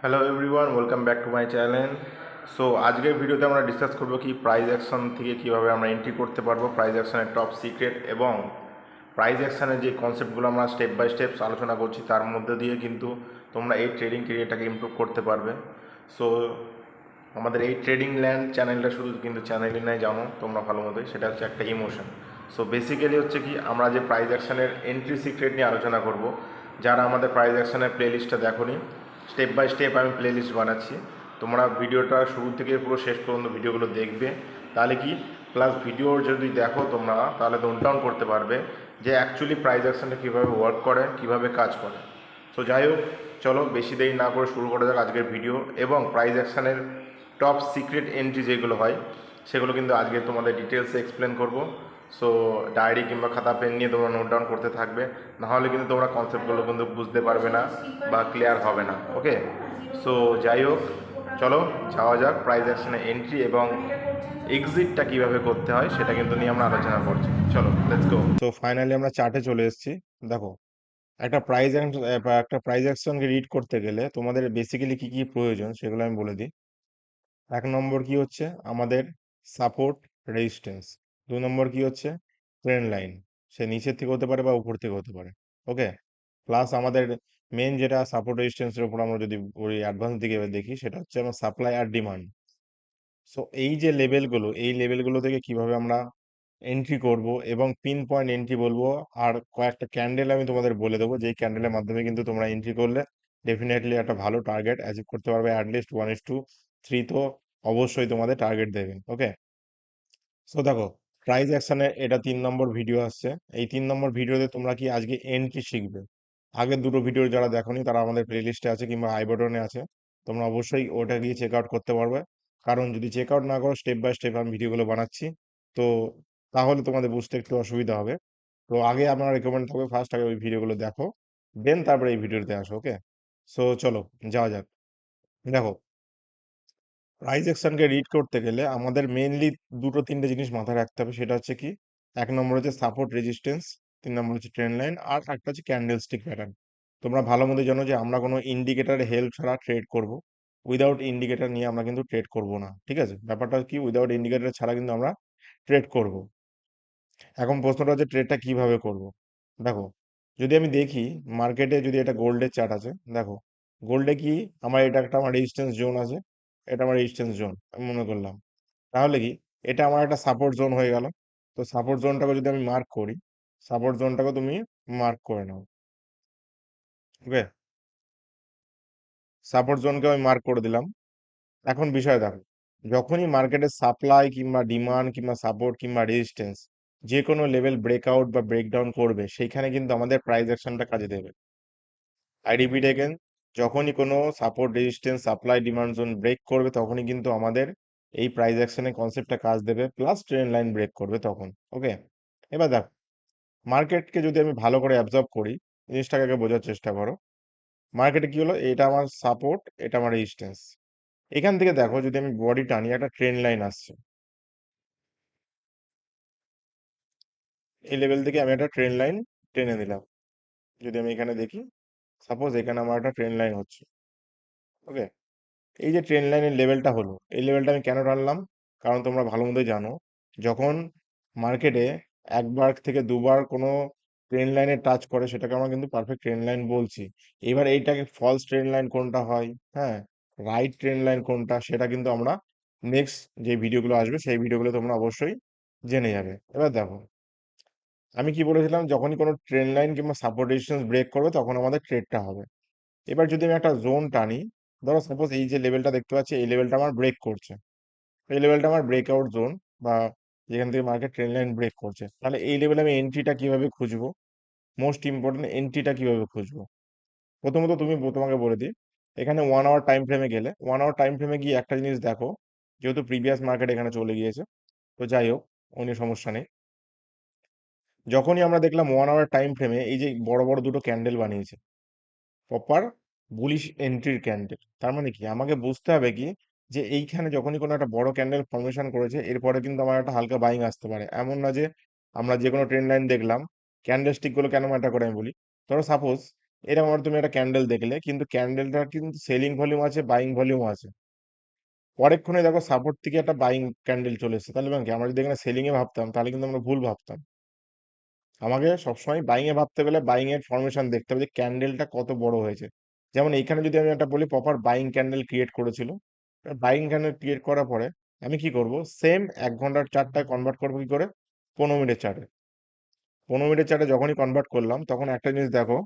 Hello everyone, welcome back to my channel. So আজকের ভিডিওতে আমরা ডিসকাস করব কি প্রাইজ অ্যাকশন থেকে কিভাবে আমরা এন্ট্রি করতে পারবো, প্রাইজ অ্যাকশনের টপ সিক্রেট এবং প্রাইজ অ্যাকশনের যে কনসেপ্টগুলো আমরা স্টেপ বাই স্টেপ আলোচনা করছি তার মধ্যে দিয়ে কিন্তু তোমরা এই ট্রেডিং কেরিয়ারটাকে ইমপ্রুভ করতে পারবে। সো আমাদের এই ট্রেডিং ল্যান্ড চ্যানেলটা শুধু কিন্তু চ্যানেলই নয়, জানো তোমরা ভালো মতোই, সেটা হচ্ছে একটা ইমোশন। সো বেসিক্যালি হচ্ছে কি আমরা যে প্রাইজ অ্যাকশনের এন্ট্রি সিক্রেট নিয়ে আলোচনা করব। যারা আমাদের প্রাইজ অ্যাকশনের প্লে লিস্টটা দেখোনি, স্টেপ বাই স্টেপ আমি প্লে লিস্ট বানাচ্ছি। তোমরা ভিডিওটা শুরু থেকে পুরো শেষ পর্যন্ত ভিডিওগুলো দেখবে, তাহলে কি প্লাস ভিডিও যদি দেখো তোমরা তাহলে নোট ডাউন করতে পারবে যে অ্যাকচুয়ালি প্রাইজ অ্যাকশনটা কীভাবে ওয়ার্ক করে, কীভাবে কাজ করে। সো যাই হোক, চলো বেশি দেরি না করে শুরু করা যাক আজকের ভিডিও। এবং প্রাইজ অ্যাকশনের টপ সিক্রেট এন্ট্রি যেগুলো হয় সেগুলো কিন্তু আজকে তোমাদের ডিটেলসে এক্সপ্লেন করব। সো ডায়েরি কিংবা খাতা পেন নিয়ে তোমরা নোট ডাউন করতে থাকবে, নাহলে কিন্তু তোমরা কনসেপ্টগুলো কিন্তু বুঝতে পারবে না বা ক্লিয়ার হবে না। ওকে, সো যাই হোক, চলো যাওয়া যাক প্রাইজ অ্যাকশনে এন্ট্রি এবং এক্সিটটা কীভাবে করতে হয় সেটা কিন্তু নিয়ে আমরা আলোচনা করছি। চলো লেটস গো। তো ফাইনালি আমরা চার্টে চলে এসেছি। দেখো, একটা প্রাইজ অ্যাকশনকে রিড করতে গেলে তোমাদের বেসিক্যালি কি কি প্রয়োজন সেগুলো আমি বলে দিই। 1 নম্বর কি হচ্ছে আমাদের সাপোর্ট রেজিস্ট্যান্স। 2 নম্বর কি হচ্ছে ট্রেন্ড লাইন, সে নিচের থেকে হতে পারে বা উপর থেকে হতে পারে। ওকে, প্লাস আমাদের মেন যেটা সাপোর্ট রেজিস্ট্যান্সের উপর আমরা যদি ওই অ্যাডভান্স দিকে এবার দেখি, সেটা হচ্ছে আমার সাপ্লাই আর ডিমান্ড। সো এই যে লেভেলগুলো, এই লেভেলগুলো থেকে কিভাবে আমরা এন্ট্রি করব এবং পিন পয়েন্ট এন্ট্রি বলবো, আর কয়েকটা ক্যান্ডেল আমি তোমাদের বলে দেবো, যেই ক্যান্ডেলের মাধ্যমে কিন্তু তোমরা এন্ট্রি করলে ডেফিনেটলি একটা ভালো টার্গেট অ্যাচিভ করতে পারবে। অ্যাটলিস্ট 1:3 তো অবশ্যই তোমাদের টার্গেট দেবে। ওকে, সো দেখো, প্রাইজ অ্যাকশনে এটা 3 নম্বর ভিডিও আসছে। এই 3 নম্বর ভিডিওতে তোমরা কি আজকে এন্ট্রি শিখবে। আগের দুটো ভিডিও যারা দেখোনি তারা আমাদের প্লেলিস্টে আছে কিংবা আই বাটনে আছে, তোমরা অবশ্যই ওটা গিয়ে চেক আউট করতে পারবে। কারণ যদি চেক আউট না করো, স্টেপ বাই স্টেপ আমি ভিডিওগুলো বানাচ্ছি, তো তাহলে তোমাদের বুঝতে একটু অসুবিধা হবে। তো আগে আমার রেকমেন্ড থাকবে ফার্স্ট আগে ওই ভিডিওগুলো দেখো, দেন তারপরে এই ভিডিওতে আসো। ওকে, সো চলো যাওয়া যাক। দেখো, প্রাইস অ্যাকশনকে রিড করতে গেলে আমাদের মেইনলি দুটো তিনটে জিনিস মাথায় রাখতে হবে। সেটা হচ্ছে কি, 1 নম্বর হচ্ছে সাপোর্ট রেজিস্ট্যান্স, 3 নম্বর হচ্ছে ট্রেন্ড লাইন, আর একটা হচ্ছে ক্যান্ডেল স্টিক প্যাটার্ন। তোমরা ভালো মতো জানো যে আমরা কোনো ইন্ডিকেটার হেল্প ছাড়া ট্রেড করব। উইদাউট ইন্ডিকেটার নিয়ে আমরা কিন্তু ট্রেড করব না, ঠিক আছে? ব্যাপারটা কি, উইদাউট ইন্ডিকেটার ছাড়া কিন্তু আমরা ট্রেড করব। এখন প্রশ্নটা হচ্ছে ট্রেডটা কিভাবে করব। দেখো, যদি আমি দেখি মার্কেটে, যদি এটা গোল্ডের চার্ট আছে, দেখো গোল্ডে কি আমার এটা একটা আমার রেজিস্ট্যান্স জোন আছে, এটা আমার রেজিস্ট্যান্স জোন আমি মনে করলাম। তাহলে কি এটা আমার একটা সাপোর্ট জোন হয়ে গেল। তো সাপোর্ট জোনটাকে যদি আমি মার্ক করি, সাপোর্ট জোনটাকে তুমি মার্ক করে নাও। ওকে, সাপোর্ট জোনকে আমি মার্ক করে দিলাম। এখন বিষয় দেখো, যখনই মার্কেটের সাপ্লাই কিংবা ডিমান্ড কিংবা সাপোর্ট কিংবা রেজিস্ট্যান্স যে কোনো লেভেল ব্রেকআউট বা ব্রেকডাউন করবে, সেইখানে কিন্তু আমাদের প্রাইস অ্যাকশনটা কাজে দেবে। আই রিপিট এগেন, যখনই কোনো support resistance supply demand zone break করবে, তখনই কিন্তু আমাদের এই প্রাইস অ্যাকশনের কনসেপ্টটা কাজ দেবে, প্লাস ট্রেন্ড লাইন ব্রেক করবে তখন। ওকে, এবার দেখো, মার্কেটকে যদি আমি ভালো করে অ্যাবজর্ব করি, জিনিসটাকে আগে বোঝার চেষ্টা করো। মার্কেটে কি হলো, এটা আমার সাপোর্ট, এটা আমার রেজিস্ট্যান্স। এখান থেকে দেখো, যদি আমি বডি টানি, একটা ট্রেন্ড লাইন আসছে। এই লেভেল থেকে আমি একটা ট্রেন্ড লাইন টেনে দিলাম। যদি আমি এখানে দেখি, সাপোজ এখানে আমার একটা ট্রেন্ড লাইন হচ্ছে। ওকে, এই যে ট্রেন্ড লাইনের লেভেলটা হলো, এই লেভেলটা আমি কেন টানলাম? কারণ তোমরা ভালো মতোই জানো, যখন মার্কেটে একবার থেকে দুবার কোনো ট্রেন্ড লাইনে টাচ করে, সেটাকে আমরা কিন্তু পারফেক্ট ট্রেন্ড লাইন বলছি। এবার এইটাকে ফলস ট্রেন্ড লাইন কোনটা হয়, হ্যাঁ, রাইট ট্রেন্ড লাইন কোনটা, সেটা কিন্তু আমরা নেক্সট যে ভিডিওগুলো আসবে সেই ভিডিওগুলো তোমরা অবশ্যই জেনে যাবে। এবার দেখো, আমি কি বলেছিলাম, যখনই কোনো ট্রেন্ড লাইন কিংবা সাপোর্ট রেজিস্ট্যান্স ব্রেক করবে, তখন আমাদের ট্রেডটা হবে। এবার যদি আমি একটা জোন টানি, ধরো সাপোজ এই যে লেভেলটা দেখতে পাচ্ছি, এই লেভেলটা আমার ব্রেক করছে, এই লেভেলটা আমার ব্রেকআউট জোন, বা যেখান থেকে মার্কেট ট্রেন্ড লাইন ব্রেক করছে, তাহলে এই লেভেলে আমি এন্ট্রিটা কিভাবে খুঁজবো? মোস্ট ইম্পর্টেন্ট, এন্ট্রিটা কিভাবে খুঁজবো? প্রথমত তোমাকে বলে দিই, এখানে 1 আওয়ার টাইম ফ্রেমে গেলে, 1 আওয়ার টাইম ফ্রেমে গিয়ে একটা জিনিস দেখো, যেহেতু প্রিভিয়াস মার্কেট এখানে চলে গিয়েছে, তো যাই হোক, অন্য সমস্যা নেই। যখনই আমরা দেখলাম 1 আওয়ার টাইম ফ্রেমে এই যে বড় বড় দুটো ক্যান্ডেল বানিয়েছে, প্রপার বুলিশ এন্ট্রির ক্যান্ডেল, তার মানে কি আমাকে বুঝতে হবে কি, যে এইখানে যখনই কোনো একটা বড় ক্যান্ডেল ফর্মেশন করেছে, এরপরে কিন্তু আমার একটা হালকা বাইং আসতে পারে। এমন না যে আমরা যে কোনো ট্রেন্ড লাইন দেখলাম, ক্যান্ডেল স্টিক গুলো কেন ম্যাটার করে আমি বলি। ধরো সাপোজ এরকম আমার তুমি একটা ক্যান্ডেল দেখলে, কিন্তু ক্যান্ডেলটার কিন্তু সেলিং ভলিউম আছে, বাইং ভলিউম আছে। পরেক্ষণে দেখো সাপোর্ট থেকে একটা বাইং ক্যান্ডেল চলে এসেছে, তাহলে কি আমরা যদি এখানে সেলিং এ ভাবতাম তাহলে কিন্তু আমরা ভুল ভাবতাম। আমাকে সবসময় বাইং এ ভাবতে গেলে বাইং এর ফরমেশন দেখতে হবে যে ক্যান্ডেলটা কত বড় হয়েছে। যেমন এখানে যদি আমি একটা বলি প্রপার বাইং ক্যান্ডেল ক্রিয়েট করেছিল, বাইং ক্যান্ডেল ক্রিয়েট করার পরে আমি কি করব, সেম 1 ঘন্টার চার্টটায় কনভার্ট করবো কি করে, 15 মিনিটের চার্টে। 15 মিনিটের চার্টে যখনই কনভার্ট করলাম তখন একটা জিনিস দেখো,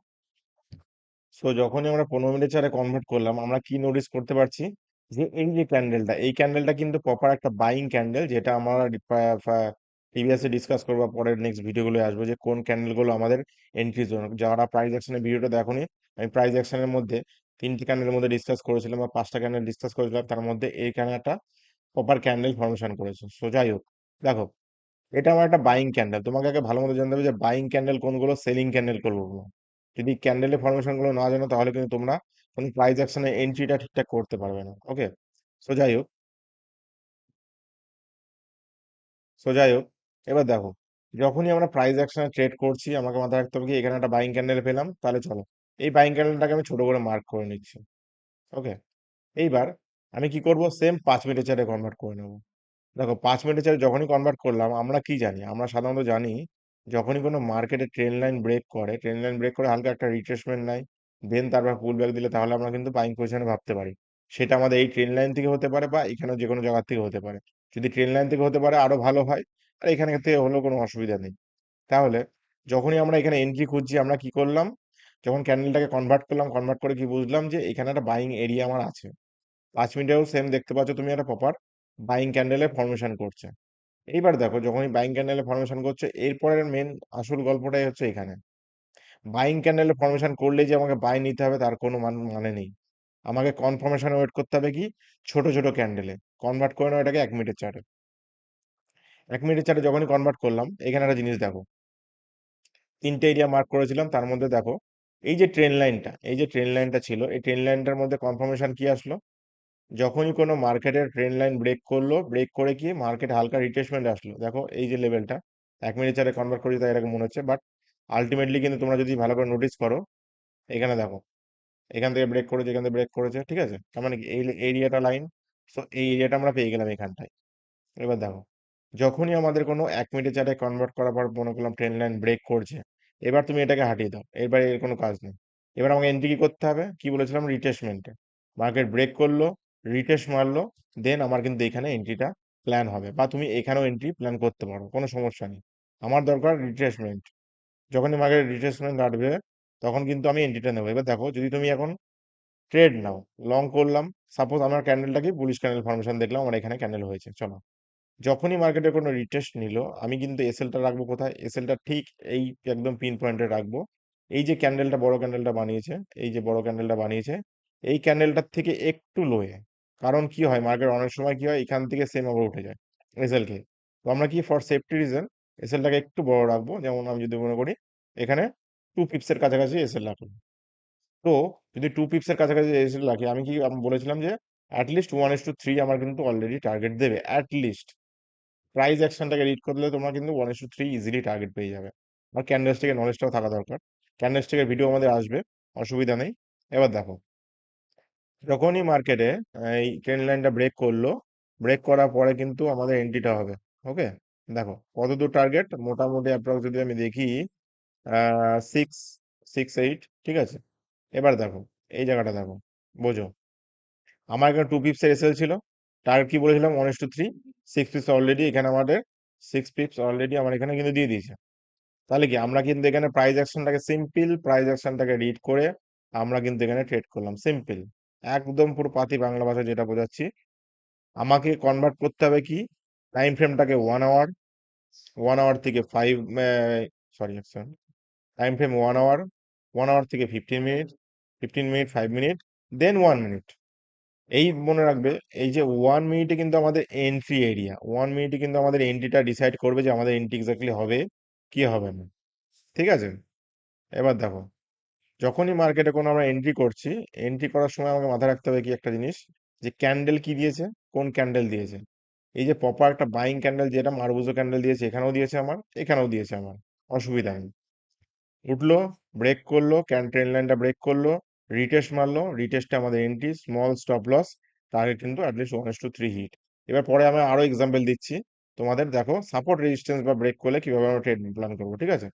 সো যখনই আমরা 15 মিনিট চারে কনভার্ট করলাম আমরা কি নোটিস করতে পারছি, যে এই যে ক্যান্ডেলটা, এই ক্যান্ডেলটা কিন্তু প্রপার একটা বাইং ক্যান্ডেল, যেটা আমরা প্রিভিয়াসে ডিসকাস করবো, পরের নেক্সট ভিডিওগুলো আসবো যে কোন ক্যান্ডেলগুলো আমাদের এন্ট্রি জোন। যারা প্রাইস অ্যাকশনের ভিডিওটা দেখোনি, আমি প্রাইস অ্যাকশনের মধ্যে 3টি ক্যান্ডেলের মধ্যে ডিসকাস করেছিলাম বা 5টা ক্যান্ডেল ডিসকাস করেছিলাম, তার মধ্যে এই ক্যান্ডেলটা প্রপার ক্যান্ডেল ফর্মেশন করেছে। সো যাই হোক, দেখো এটা আমার একটা বাইং ক্যান্ডেল, তোমাকে আগে ভালো মতো জানতে হবে যে বাইং ক্যান্ডেল কোনগুলো, সেলিং ক্যান্ডেল কোনগুলো। যদি ক্যান্ডেলের ফরমেশন গুলো না জানো তাহলে কিন্তু তোমরা কোনো প্রাইস অ্যাকশনে এন্ট্রিটা ঠিকঠাক করতে পারবে না। ওকে, সো যাই হোক, সো যাই হোক, এবার দেখো, যখনই আমরা প্রাইস অ্যাকশনে ট্রেড করছি আমাকে মাথায় রাখতে হবে কি এখানে একটা বাইং ক্যান্ডেল পেলাম, তাহলে চলো এই বাইং ক্যান্ডেলটাকে আমি ছোট করে মার্ক করে নিচ্ছি। ওকে, এইবার আমি কি করব, সেম 5 মিনিটের চার্টে কনভার্ট করে নেবো। দেখো 5 মিনিটের চার্টে যখনই কনভার্ট করলাম আমরা কি জানি, আমরা সাধারণত জানি যখনই কোনো মার্কেটে ট্রেন লাইন ব্রেক করে, ট্রেন লাইন ব্রেক করে হালকা একটা রিট্রেসমেন্ট নেয়, দেন তারপর পুল ব্যাক দিলে তাহলে আমরা কিন্তু বাইং পজিশনে ভাবতে পারি। সেটা আমাদের এই ট্রেন লাইন থেকে হতে পারে বা এখানে যে কোনো জায়গা থেকে হতে পারে। যদি ট্রেন লাইন থেকে হতে পারে আরো ভালো হয়, আর এখানে থেকে হলেও কোনো অসুবিধা নেই। তাহলে যখনই আমরা এখানে এন্ট্রি খুঁজছি আমরা কি করলাম, যখন ক্যান্ডেলটাকে কনভার্ট করলাম, কনভার্ট করে কি বুঝলাম যে এখানে একটা বাইং এরিয়া আমার আছে। 5 মিনিটেও সেম দেখতে পাচ্ছ তুমি একটা প্রপার বাইং ক্যান্ডেলের ফর্মেশন করছে। এইবার দেখো যখনই বাইং ক্যান্ডেলের ফর্মেশন করছে, এরপরের মেন আসল গল্পটাই হচ্ছে এখানে। বাইং ক্যান্ডেলের ফর্মেশন করলেই যে আমাকে বাই নিতে হবে তার কোনো মানে নেই। আমাকে কনফার্মেশনে ওয়েট করতে হবে কি, ছোট ছোট ক্যান্ডেলে কনভার্ট করে নাও এটাকে 1 মিনিটের চার্টে। 1 মিনিটের চার্টে যখনই কনভার্ট করলাম, এখানে একটা জিনিস দেখো, 3টে এরিয়া মার্ক করেছিলাম, তার মধ্যে দেখো এই যে ট্রেন লাইনটা, এই যে ট্রেন লাইনটা ছিল, এই ট্রেন লাইনটার মধ্যে কনফার্মেশন কি আসলো, যখনই কোনো মার্কেটের ট্রেন লাইন ব্রেক করলো, ব্রেক করে কি মার্কেট হালকা রিট্রেসমেন্ট আসলো, দেখো এই যে লেভেলটা 1 মিনিট চারে কনভার্ট করি তাই এরকম মনে হচ্ছে, বাট আলটিমেটলি কিন্তু তোমরা যদি ভালো করে নোটিস করো, এখানে দেখো এখান থেকে ব্রেক করেছে, এখান থেকে ব্রেক করেছে, ঠিক আছে, তার মানে কি এই এরিয়াটা লাইন, সো এই এরিয়াটা আমরা পেয়ে গেলাম এখানটায়। এবার দেখো যখনই আমাদের কোনো 1 মিনিটের চার্টে কনভার্ট করার পর মনে করলাম ট্রেন লাইন ব্রেক করছে, এবার তুমি এটাকে হাঁটিয়ে দাও, এবার এর কোনো কাজ নেই। এবার আমাকে এন্ট্রি কি করতে হবে, কি বলেছিলাম, রিট্রেসমেন্টে। মার্কেট ব্রেক করলো, রিটেস্ট মারলো, দেন আমার কিন্তু এখানে এন্ট্রিটা প্ল্যান হবে, বা তুমি এখানেও এন্ট্রি প্ল্যান করতে পারো, কোনো সমস্যা নেই। আমার দরকার রিট্রেসমেন্ট, যখনই মার্কেট রিট্রেসমেন্ট আসবে তখন কিন্তু আমি এন্ট্রিটা নেবো। এবার দেখো যদি তুমি এখন ট্রেড নাও, লং করলাম, সাপোজ আমার ক্যান্ডেলটাকে বুলিশ ক্যান্ডেল ফর্মেশন দেখলাম, আমার এখানে ক্যান্ডেল হয়েছে, চলো যখনই মার্কেটে কোনো রিটেস্ট নিল আমি কিন্তু এসএলটা রাখবো কোথায়, এসএলটা ঠিক এই একদম পিন পয়েন্টে রাখবো। এই যে ক্যান্ডেলটা, বড় ক্যান্ডেলটা বানিয়েছে, এই যে বড় ক্যান্ডেলটা বানিয়েছে, এই ক্যান্ডেলটার থেকে একটু লোয়ে। কারণ কি হয়, মার্কেট অনেক সময় কি হয় এখান থেকে সেম আবার উঠে যায় এসএল কে। তো আমরা কি ফর সেফটি রিজন এসএলটাকে একটু বড় রাখবো, যেমন আমি যদি মনে করি এখানে 2 পিপসের কাছাকাছি এসএল রাখলাম। তো যদি 2 পিপসের কাছাকাছি এসএল রাখি, আমি বলেছিলাম যে অ্যাটলিস্ট 1:3 আমার কিন্তু অলরেডি টার্গেট দেবে অ্যাটলিস্ট। প্রাইস অ্যাকশনটাকে রিড করলে তোমরা কিন্তু 1:3 ইজিলি টার্গেট পেয়ে যাবে। আর ক্যান্ডেলস্টিকের নলেজটাও থাকা দরকার। ক্যান্ডেলস্টিকের ভিডিও আমাদের আসবে, অসুবিধা নেই। এবার দেখো যখনই মার্কেটে এই ট্রেন্ড লাইনটা ব্রেক করলো, ব্রেক করার পরে কিন্তু আমাদের এন্ট্রিটা হবে। ওকে, দেখো কতদূর টার্গেট, মোটামুটি অ্যাপ্রক্স যদি আমি দেখি 6 6 8, ঠিক আছে। এবার দেখো এই জায়গাটা দেখো, বোঝো আমার এখানে 2 পিপসের এসএল ছিল, টার্গেট কি বলেছিলাম 1:3, 6 পিপস অলরেডি এখানে আমাদের, 6 পিপস অলরেডি আমার এখানে কিন্তু দিয়ে দিয়েছে। তাহলে কি আমরা কিন্তু এখানে প্রাইস অ্যাকশনটাকে, সিম্পল প্রাইস অ্যাকশনটাকে রিড করে আমরা কিন্তু এখানে ট্রেড করলাম, সিম্পল, একদম পুরো পাতি বাংলা ভাষা যেটা বোঝাচ্ছি। আমাকে কনভার্ট করতে হবে কি, টাইম ফ্রেমটাকে 1 আওয়ার, 1 আওয়ার থেকে 5, sorry time frame 1 hour, 1 hour থেকে 15 minute, 15 minute 5 minute, then 1 minute. এই মনে রাখবে, এই যে 1 মিনিটে কিন্তু আমাদের এন্ট্রি এরিয়া, 1 মিনিটে কিন্তু আমাদের এন্ট্রিটা ডিসাইড করবে যে আমাদের এন্ট্রি এক্স্যাক্টলি হবে কি হবে না, ঠিক আছে। এবার দেখো যখনই মার্কেটে কোনো আমরা এন্ট্রি করছি, এন্ট্রি করার সময় আমাকে মাথায় রাখতে হবে কি একটা জিনিস, যে ক্যান্ডেল কি দিয়েছে, কোন ক্যান্ডেল দিয়েছে। এই যে প্রপার একটা বাইং ক্যান্ডেল যেটা মারবুজো ক্যান্ডেল দিয়েছে, এখানেও দিয়েছে আমার, এখানেও দিয়েছে আমার, অসুবিধা নেই। উঠলো, ব্রেক করলো, ট্রেন লাইনটা ব্রেক করলো, রিটেস্ট মারলো, রিটেস্টে আমাদের এন্ট্রি, স্মল স্টপ লস, টার্গেট কিন্তু অ্যাটলিস্ট 1:3 হিট। এবার পরে আমি আরো এক্সাম্পল দিচ্ছি তোমাদের, দেখো সাপোর্ট রেজিস্ট্যান্স বা ব্রেক করলে কিভাবে আমরা ট্রেড প্ল্যান করবো, ঠিক আছে?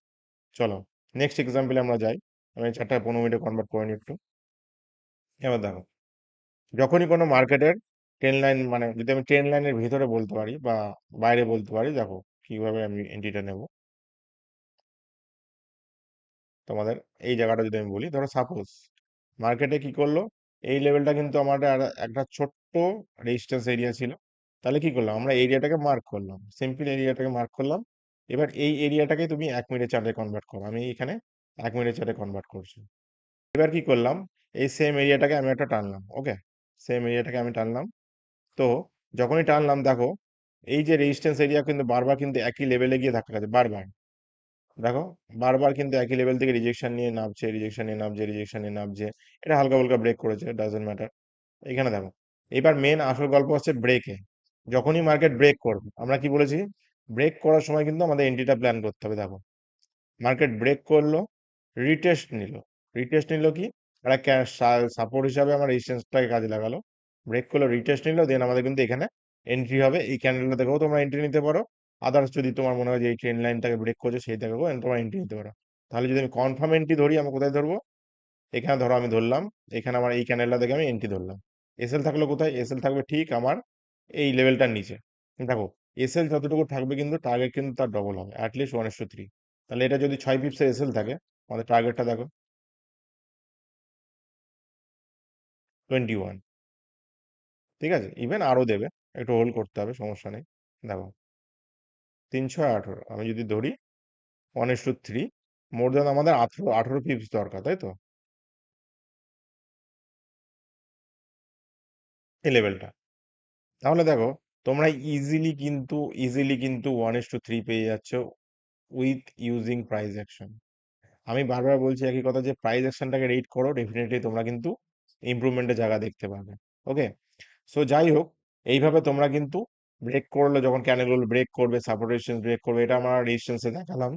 চলো নেক্সট এক্সাম্পলে আমরা যাই। আমি 4:15 কনভার্ট করে নিই একটু। এবার দেখো, যখনই কোনো মার্কেটের ট্রেন লাইন, মানে যদি আমি ট্রেন লাইনের ভিতরে বলতে পারি বা বাইরে বলতে পারি, দেখো কিভাবে আমি এন্ট্রিটা নেব তোমাদের। এই জায়গাটা যদি আমি বলি, ধরো সাপোজ মার্কেটে কি করলো, এই লেভেলটা কিন্তু আমাদের একটা ছোট্ট রেজিস্ট্যান্স এরিয়া ছিল। তাহলে কি করলাম, আমরা এরিয়াটাকে মার্ক করলাম, সিম্পল এরিয়াটাকে মার্ক করলাম। এবার এই এরিয়াটাকে তুমি 1 মিনিট চার্টে কনভার্ট করো, আমি এখানে 1 মিনিট চার্টে কনভার্ট করছি। এবার কি করলাম, এই সেম এরিয়াটাকে আমি একটা টানলাম, ওকে, সেম এরিয়াটাকে আমি টানলাম। তো যখনই টানলাম দেখো, এই যে রেজিস্ট্যান্স এরিয়া কিন্তু বারবার কিন্তু একই লেভেলে গিয়ে ধাক্কা খাচ্ছে বারবার। দেখো বারবার কিন্তু একই লেভেল থেকে রিজেকশন নিয়ে নামছে, রিজেকশন নিয়ে নামছে, রিজেকশন নিয়ে নামছে। এটা হালকা হালকা ব্রেক করেছে, ডাজন্ট ম্যাটার। এখানে দেখো, এবার মেন আসল গল্প হচ্ছে ব্রেকে। যখনই মার্কেট ব্রেক করবে, আমরা কি বলেছি, ব্রেক করার সময় কিন্তু আমাদের এন্ট্রিটা প্ল্যান করতে হবে। দেখো মার্কেট ব্রেক করলো, রিটেস্ট নিল, রিটেস্ট নিল কি, একটা সাপোর্ট হিসাবে আমার রেজিস্ট্যান্সটাকে কাজে লাগালো, ব্রেক করলো, রিটেস্ট নিল, দেন আমাদের কিন্তু এখানে এন্ট্রি হবে। এই ক্যান্ডেলটা দেখেও তোমরা এন্ট্রি নিতে পারো। আদার্স যদি তোমার মনে হয় যে এই ট্রেন লাইনটাকে ব্রেক করছে সেই দেখেও তোমরা এন্ট্রি নিতে পারো। তাহলে যদি আমি কনফার্ম এন্ট্রি ধরি, আমি কোথায় ধরবো, এখানে ধরো আমি ধরলাম, এখানে আমার এই ক্যান্ডেলটা দেখে আমি এন্ট্রি ধরলাম। এসএল থাকলো কোথায়, এসএল থাকবে ঠিক আমার এই লেভেলটার নিচে। দেখো এসএল যতটুকু থাকবে কিন্তু টার্গেট কিন্তু তার ডবল হবে, অ্যাটলিস্ট 1:3। তাহলে এটা যদি 6 পিপসের এসএল থাকে, আমাদের টার্গেটটা দেখো 21। ঠিক আছে, ইভেন আরো দেবে, একটু হোল্ড করতে হবে, সমস্যা নেই। দেখো 318, আমি যদি ধরি 1:3, মোর দেন আমাদের 18 পিপস দরকার, তাই তো, এই লেভেলটা। তাহলে দেখো তোমরা ইজিলি কিন্তু 1:3 পেয়ে যাচ্ছ উইথ ইউজিং প্রাইস অ্যাকশন। আমি বারবার বলছি একই কথা, যে প্রাইস অ্যাকশনটাকে রেট করো, ডেফিনেটলি তোমরা কিন্তু ইমপ্রুভমেন্টের জায়গা দেখতে পাবে। ওকে, সো যাই হোক, এইভাবে তোমরা কিন্তু ব্রেক করলে, যখন ক্যান্ডেলগুলো ব্রেক করবে, সাপোর্ট রেজিস্ট্যান্স ব্রেক করবে, এটা আমরা রেজিস্ট্যান্সে দেখালাম,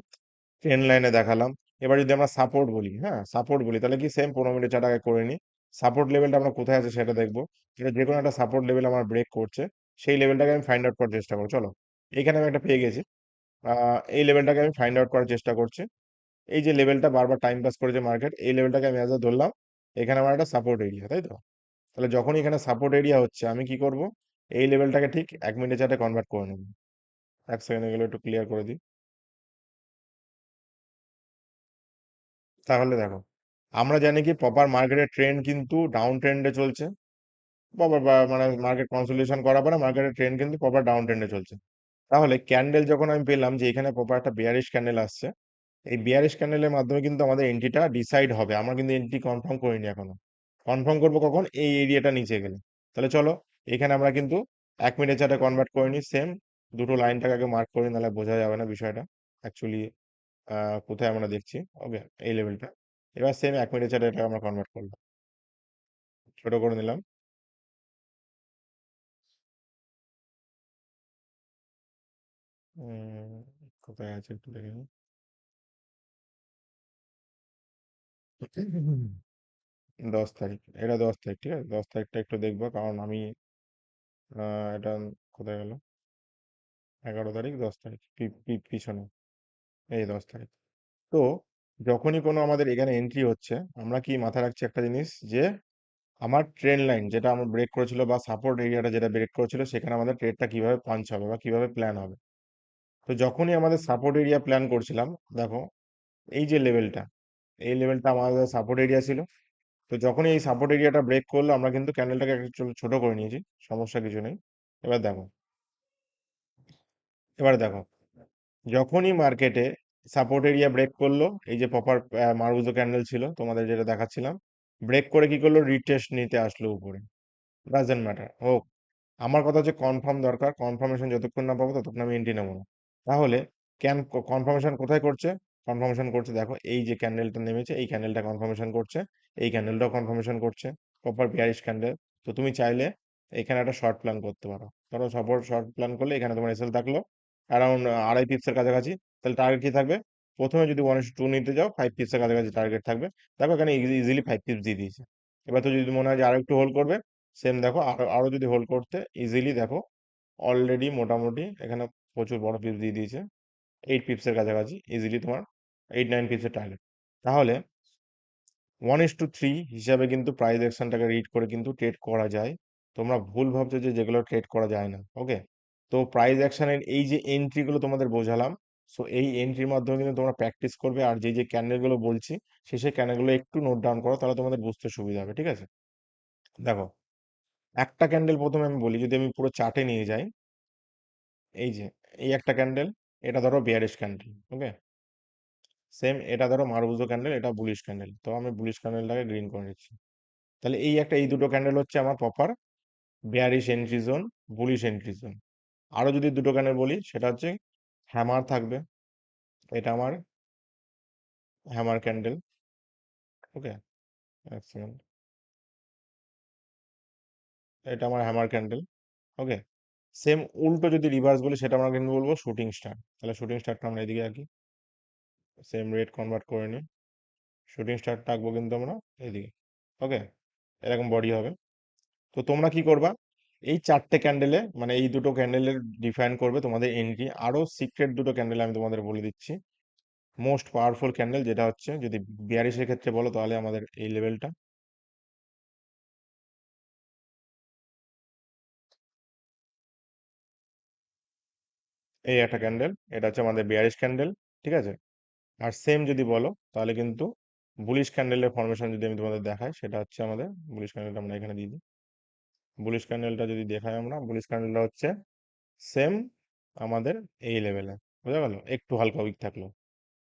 ট্রেন লাইনে দেখালাম। এবার যদি আমরা সাপোর্ট বলি, হ্যাঁ সাপোর্ট বলি, তাহলে কি সেম 15 মিনিট চার্ট আগে করে নিই। সাপোর্ট লেভেলটা আমরা কোথায় আছে সেটা দেখবো। এটা যে কোনো একটা সাপোর্ট লেভেল আমার ব্রেক করছে, সেই লেভেলটাকে আমি ফাইন্ড আউট করার চেষ্টা করবো। চলো এখানে আমি একটা পেয়ে গেছি, এই লেভেলটাকে আমি ফাইন্ড আউট করার চেষ্টা করছি। এই যে লেভেলটা বারবার টাইম পাস করেছে মার্কেট, এই লেভেলটাকে আমি অ্যাজ ধরলাম, এখানে আমার একটা সাপোর্ট এরিয়া, তাই তো। তাহলে যখনই এখানে সাপোর্ট এরিয়া হচ্ছে, আমি কি করব, এই লেভেলটাকে ঠিক 1 মিনিট চার্টে কনভার্ট করে নেব। 1 সেকেন্ড এগুলো একটু ক্লিয়ার করে দিই। তাহলে দেখো, আমরা জানি কি প্রপার মার্কেটের ট্রেন্ড কিন্তু ডাউন ট্রেন্ডে চলছে। প্রপার মানে মার্কেট কনসোলিডেশন করার পরে মার্কেটের ট্রেন্ড কিন্তু প্রপার ডাউন ট্রেন্ডে চলছে। তাহলে ক্যান্ডেল যখন আমি পেলাম যে এখানে প্রপার একটা বিয়ারিশ ক্যান্ডেল আসছে, এই বিয়ারিশ ক্যান্ডেলের মাধ্যমে কিন্তু আমাদের এন্ট্রিটা ডিসাইড হবে। আমরা কিন্তু এন্ট্রি কনফার্ম করিনি এখনো, কনফার্ম করবো কখন, এই এরিয়াটা নিচে গেলে। তাহলে চলো এখানে আমরা কিন্তু 1 মিনিট চার্টে কনভার্ট করে নিই, সেম দুটো লাইনটাকে আগে মার্ক করি, নাহলে বোঝা যাবে না বিষয়টা অ্যাকচুয়ালি কোথায় আমরা দেখছি। ওকে, এই লেভেলটা। এবার সেম 1 মিনিট চার্টে এটা আমরা কনভার্ট করলাম, ছোট করে নিলাম। উম, কোথায় আছে একটু দেখে নিই। 10 তারিখ, এটা 10 তারিখ, ঠিক আছে, 10 তারিখটা একটু দেখবো, কারণ আমি এটা কোথায় গেল, 11 তারিখ, 10 তারিখ, পিছনে, এই 10 তারিখ। তো যখনই কোনো আমাদের এখানে এন্ট্রি হচ্ছে, আমরা কি মাথায় রাখছি একটা জিনিস, যে আমার ট্রেন লাইন যেটা আমার ব্রেক করেছিল বা সাপোর্ট এরিয়াটা যেটা ব্রেক করেছিল, সেখানে আমাদের ট্রেডটা কিভাবে পাঞ্চ হবে বা কিভাবে প্ল্যান হবে। তো যখনই আমাদের সাপোর্ট এরিয়া প্ল্যান করছিলাম, দেখো এই যে লেভেলটা, এই লেভেলটা আমাদের সাপোর্ট এরিয়া ছিল। তো যখনই এই সাপোর্ট এরিয়াটা ব্রেক করলো, আমরা কিন্তু ক্যান্ডেলটাকে একটু ছোট করে নিয়েছি, সমস্যা কিছু নেই। এবার দেখো, এবার দেখো, যখনই মার্কেটে সাপোর্ট এরিয়া ব্রেক করলো, এই যে প্রপার মারুজো ক্যান্ডেল ছিল তোমাদের যেটা দেখাচ্ছিলাম, ব্রেক করে কি করলো, রিটেস্ট নিতে আসলো উপরে, ডাজেন্ট ম্যাটার হোক। আমার কথা হচ্ছে কনফার্ম দরকার, কনফার্মেশন যতক্ষণ না পাবো ততক্ষণ আমি এন্ট্রি নেবো না। তাহলে ক্যান কনফার্মেশন কোথায় করছে, কনফার্মেশন করছে দেখো এই যে ক্যান্ডেলটা নেমেছে, এই ক্যান্ডেলটা কনফার্মেশন করছে, এই ক্যান্ডেলটাও কনফার্মেশন করছে, প্রপার বিয়ারিশ ক্যান্ডেল। তো তুমি চাইলে এখানে একটা শর্ট প্ল্যান করতে পারো। ধরো সাপোর্ট শর্ট প্ল্যান করলে এখানে তোমার এসএল থাকলো অ্যারাউন্ড 2.5 পিপসের কাছাকাছি, তাহলে টার্গেট কি থাকবে, প্রথমে যদি 1:2 নিতে যাও 5 পিপসের কাছাকাছি টার্গেট থাকবে। দেখো এখানে ইজিলি 5 পিপস দিয়ে দিয়েছে। এবার তো যদি মনে হয় যে আরো একটু হোল্ড করবে, সেম দেখো আরো আরো যদি হোল্ড করতে ইজিলি দেখো অলরেডি মোটামুটি এখানে প্রচুর বড় পিপস দিয়ে দিয়েছে। 8 পিপসের কাছাকাছি ইজিলি তোমার 8-9 পিপসের টার্গেট। তাহলে 1:3 হিসাবে কিন্তু প্রাইস অ্যাকশনটাকে রিড করে কিন্তু ট্রেড করা যায়। তোমরা ভুল ভাবছো যে যেগুলো ট্রেড করা যায় না। ওকে, তো প্রাইস অ্যাকশনের এই যে এন্ট্রিগুলো তোমাদের বোঝালাম, সো এই এন্ট্রির মাধ্যমে কিন্তু তোমরা প্র্যাকটিস করবে। আর যে যে ক্যান্ডেলগুলো বলছি সেই ক্যান্ডেলগুলো একটু নোট ডাউন করো, তাহলে তোমাদের বুঝতে সুবিধা হবে। ঠিক আছে, দেখো একটা ক্যান্ডেল প্রথমে আমি বলি, যদি আমি পুরো চার্টে নিয়ে যাই, এই যে এই একটা ক্যান্ডেল, এটা ধরো বিয়ারিশ ক্যান্ডেল। ওকে, সেম এটা ধরো মারুজো ক্যান্ডেল, এটা বুলিশ ক্যান্ডেল। তো আমি বুলিশ ক্যান্ডেলটাকে গ্রিন করে নিচ্ছি। তাহলে এই দুটো ক্যান্ডেল হচ্ছে আমার proper bearish entry zone, bullish entry zone. আরো যদি দুটো ক্যান্ডেল বলি, সেটা হচ্ছে হ্যামার থাকবে, এটা আমার হ্যামার ক্যান্ডেল। ওকে, এক সেকেন্ড, এটা আমার হ্যামার ক্যান্ডেল। ওকে, সেম উল্টো যদি রিভার্স বলি, সেটা আমরা কিন্তু বলবো শুটিং স্টার। তাহলে শুটিং স্টারটা আমরা এদিকে আঁকি, সেম রেড কনভার্ট করে নিই, শুটিং স্টারটা আঁকবো কিন্তু আমরা এদিকে। ওকে, এরকম বডি হবে। তো তোমরা কি করবা, এই চারটে ক্যান্ডেলে মানে এই দুটো ক্যান্ডেলের ডিফাইন করবে তোমাদের এন্ট্রি। আরো সিক্রেট দুটো ক্যান্ডেল আমি তোমাদের বলে দিচ্ছি। মোস্ট পাওয়ারফুল ক্যান্ডেল যেটা হচ্ছে, যদি বিয়ারিশের ক্ষেত্রে বলো তাহলে আমাদের এই লেভেলটা, এই একটা ক্যান্ডেল, এটা হচ্ছে আমাদের বিয়ারিশ ক্যান্ডেল। ঠিক আছে, আর সেম যদি বলো তাহলে কিন্তু বুলিশ ক্যান্ডেলের ফরমেশন যদি আমি তোমাদের দেখাই, সেটা হচ্ছে আমাদের বুলিশ ক্যান্ডেলটা আমরা এখানে দিয়ে দিই। বুলিশ ক্যান্ডেলটা যদি দেখাই, আমরা বুলিশ ক্যান্ডেলটা হচ্ছে সেম আমাদের এই লেভেলে। বোঝা গেল, একটু হালকা উইক থাকলো।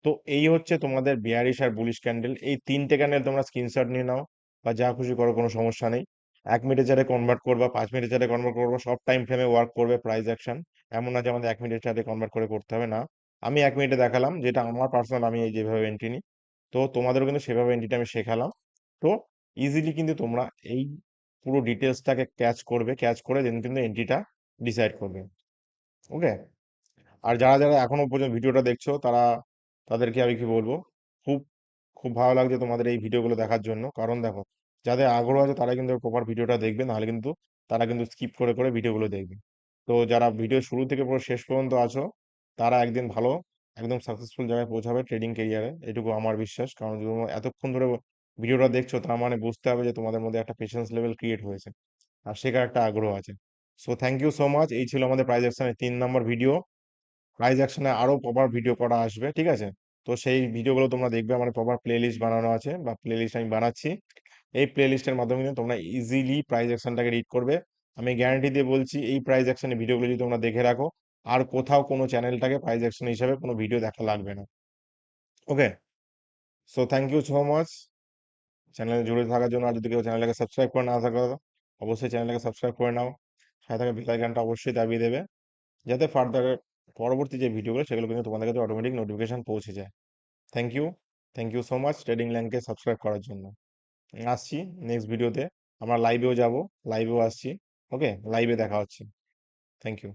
তো এই হচ্ছে তোমাদের বিয়ারিশ আর বুলিশ ক্যান্ডেল। এই তিনটে ক্যান্ডেল তোমরা স্ক্রিনশট নিয়ে নাও বা যা খুশি করো, কোনো সমস্যা নেই। 1 মিনিটের চার্টে কনভার্ট করবা, 5 মিনিটের চার্টে কনভার্ট করবা, সব টাইম ফ্রেমে ওয়ার্ক করবে প্রাইস অ্যাকশন। এমন না যে আমাদের 1 মিনিটের চার্টে কনভার্ট করে করতে হবে না। আমি 1 মিনিটে দেখালাম, যেটা আমার পার্সোনাল, আমি এই যেভাবে এন্ট্রি নিই। তো তোমাদেরও কিন্তু সেভাবে এন্ট্রিটা আমি শেখালাম। তো ইজিলি কিন্তু তোমরা এই পুরো ডিটেলসটাকে ক্যাচ করবে, ক্যাচ করে দেন কিন্তু এন্ট্রিটা ডিসাইড করবে। ওকে, আর যারা যারা এখনো পর্যন্ত ভিডিওটা দেখছো, তাদেরকে আমি কি বলবো, খুব খুব ভালো লাগছে তোমাদের এই ভিডিওগুলো দেখার জন্য। কারণ দেখো, যাদের আগ্রহ আছে তারা কিন্তু প্রপার ভিডিওটা দেখবে, নাহলে কিন্তু তারা কিন্তু স্কিপ করে করে ভিডিওগুলো দেখবে। তো যারা ভিডিও শুরু থেকে পুরো শেষ পর্যন্ত আছো, তারা একদিন ভালো একদম সাকসেসফুল জায়গায় পৌঁছাবে ট্রেডিং কেরিয়ারে, এটুকু আমার বিশ্বাস। কারণ যদি তোমরা এতক্ষণ ধরে ভিডিওটা দেখছো, তার মানে বুঝতে হবে যে তোমাদের মধ্যে একটা পেশেন্স লেভেল ক্রিয়েট হয়েছে আর শেখার একটা আগ্রহ আছে। So thank you so much. এই ছিল আমাদের প্রাইজ অ্যাকশনের 3 নম্বর ভিডিও। প্রাইজ অ্যাকশনে আরো প্রপার ভিডিও করা আসবে। ঠিক আছে, তো সেই ভিডিওগুলো তোমরা দেখবে, আমার প্রপার প্লে লিস্ট বানানো আছে বা প্লে লিস্ট আমি বানাচ্ছি। এই প্লে লিস্টের মাধ্যমে কিন্তু তোমরা ইজিলি প্রাইজ অ্যাকশনটাকে রিড করবে। আমি গ্যারান্টি দিয়ে বলছি, এই প্রাইজ অ্যাকশনের ভিডিওগুলো যদি তোমরা দেখে রাখো, আর কোথাও কোনো চ্যানেলটাকে প্রাইজ অ্যাকশন হিসাবে কোনো ভিডিও দেখা লাগবে না। Okay, so thank you so much চ্যানেলে জুড়ে থাকার জন্য। আর যদি কেউ চ্যানেলটাকে সাবস্ক্রাইব করে না থাকো, অবশ্যই চ্যানেলটাকে সাবস্ক্রাইব করে নাও, সাথে থাকা বেল আইকনটা অবশ্যই দাবিয়ে দেবে, যাতে ফার্দার পরবর্তী যে ভিডিওগুলো সেগুলো কিন্তু তোমাদের কাছে অটোমেটিক নোটিফিকেশন পৌঁছে যায়। Thank you, thank you so much trading ল্যান্ডকে সাবস্ক্রাইব করার জন্য। আসছি নেক্সট ভিডিওতে, আমরা লাইভেও যাব, লাইভেও আসছি। ওকে, লাইভে দেখা হচ্ছে। Thank you.